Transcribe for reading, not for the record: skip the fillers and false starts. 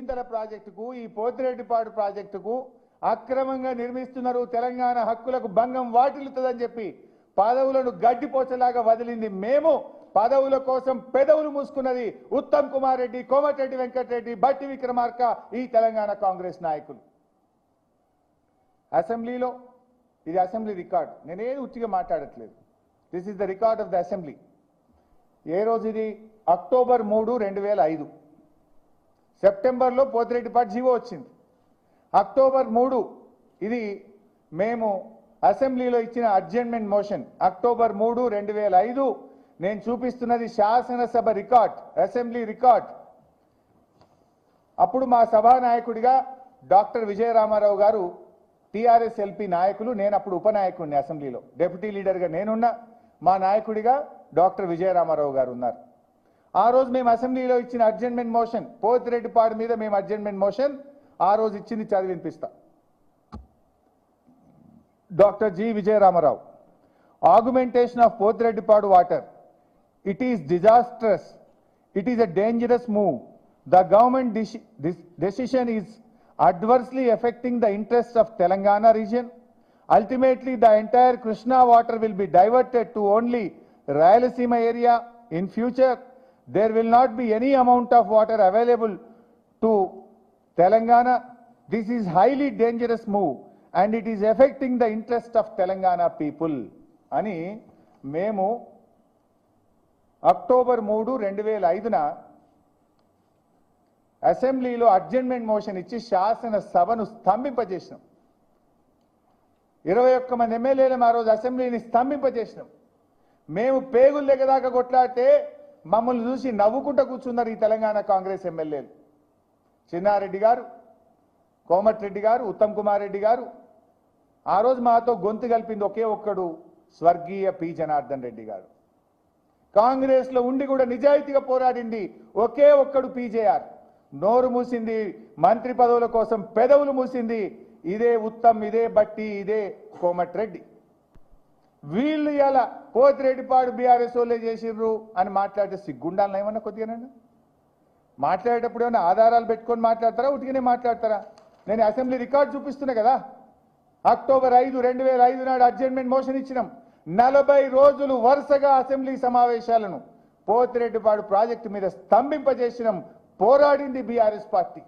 రెండింతల ప్రాజెక్టుకు ఈ పోతిరెడ్డిపాడు ప్రాజెక్టుకు అక్రమంగా నిర్మిస్తున్నారు, తెలంగాణ హక్కులకు భంగం వాటిల్లుతుందని చెప్పి పదవులను గడ్డిపోచలాగా వదిలింది మేము. పదవుల కోసం పెదవులు మూసుకున్నది ఉత్తమ్ కుమార్ రెడ్డి, కోమటిరెడ్డి వెంకటరెడ్డి, బట్టి విక్రమార్క, ఈ తెలంగాణ కాంగ్రెస్ నాయకులు. అసెంబ్లీలో ఇది అసెంబ్లీ రికార్డ్, నేనేది ఉచ్చిగా మాట్లాడట్లేదు. This is the record of the assembly. ఏ రోజు ఇది? అక్టోబర్ 3, 2005. సెప్టెంబర్లో పోతిరెడ్డిపాడు జీవో వచ్చింది. అక్టోబర్ 3 ఇది మేము అసెంబ్లీలో ఇచ్చిన అడ్జర్న్మెంట్ మోషన్. అక్టోబర్ 3, 2005. నేను చూపిస్తున్నది శాసనసభ రికార్డ్, అసెంబ్లీ రికార్డ్. అప్పుడు మా సభానాయకుడిగా డాక్టర్ విజయరామారావు గారు టీఆర్ఎస్ ఎల్పీ నాయకులు, నేను అప్పుడు ఉపనాయకుడిని అసెంబ్లీలో, డిప్యూటీ లీడర్గా నేనున్నా, మా నాయకుడిగా డాక్టర్ విజయరామారావు గారు ఉన్నారు. ఆ రోజు మేము అసెంబ్లీలో ఇచ్చిన అడ్జర్న్మెంట్ మోషన్, పోతిరెడ్డిపాడు మీద మేము అడ్జర్న్మెంట్ మోషన్ ఆ రోజు ఇచ్చింది చదివి వినిపిస్తా. Doctor G Vijaya Rama Rao, augmentation of Pothireddypadu water, it is disastrous, it is a dangerous move. The government decision is adversely affecting the interests of Telangana region. Ultimately, the entire Krishna water will be diverted to only Rayalaseema area. In future, there will not be any amount of water available to Telangana. This is highly dangerous move and it is affecting the interest of Telangana people. అని మేము October 3, 2005న అసెంబ్లీలో adjournment motion ఇచ్చి శాసనసభను స్తంభింపజేసినాం. 21 మంది ఎమ్మెల్యేలు ఆ రోజు అసెంబ్లీని స్తంభింపజేసినాం. మేము పేగులు లెగదాకా కొట్లాడితే మమ్మల్ని చూసి నవ్వుకుంటూ కూర్చున్నారు ఈ తెలంగాణ కాంగ్రెస్ ఎమ్మెల్యేలు. చిన్నారెడ్డి గారు, కోమటిరెడ్డి గారు, ఉత్తమ్ కుమార్ రెడ్డి గారు. ఆ రోజు మాతో గొంతు కలిపింది ఒకే ఒక్కడు, స్వర్గీయ పి జనార్దన్ రెడ్డి గారు. కాంగ్రెస్లో ఉండి కూడా నిజాయితీగా పోరాడింది ఒకే ఒక్కడు పీజేఆర్. నోరు మూసింది, మంత్రి పదవుల కోసం పెదవులు మూసింది ఇదే ఉత్తమ్, ఇదే బట్టి, ఇదే కోమటిరెడ్డి. వీళ్ళు ఇలా పోతిరెడ్డిపాడు బీఆర్ఎస్ వాళ్ళే చేసిర్రు అని మాట్లాడితే సిగ్గుండాలని ఏమన్నా కొద్దిగానండి? మాట్లాడేటప్పుడు ఏమన్నా ఆధారాలు పెట్టుకొని మాట్లాడతారా, ఉట్టిగానే మాట్లాడతారా? నేను అసెంబ్లీ రికార్డు చూపిస్తున్నా కదా. అక్టోబర్ 5, 2005 నాడు అడ్జర్న్మెంట్ మోషన్ ఇచ్చినాం. 40 రోజులు వరుసగా అసెంబ్లీ సమావేశాలను పోతిరెడ్డిపాడు ప్రాజెక్టు మీద స్తంభింపజేసినాం. పోరాడింది బీఆర్ఎస్ పార్టీ.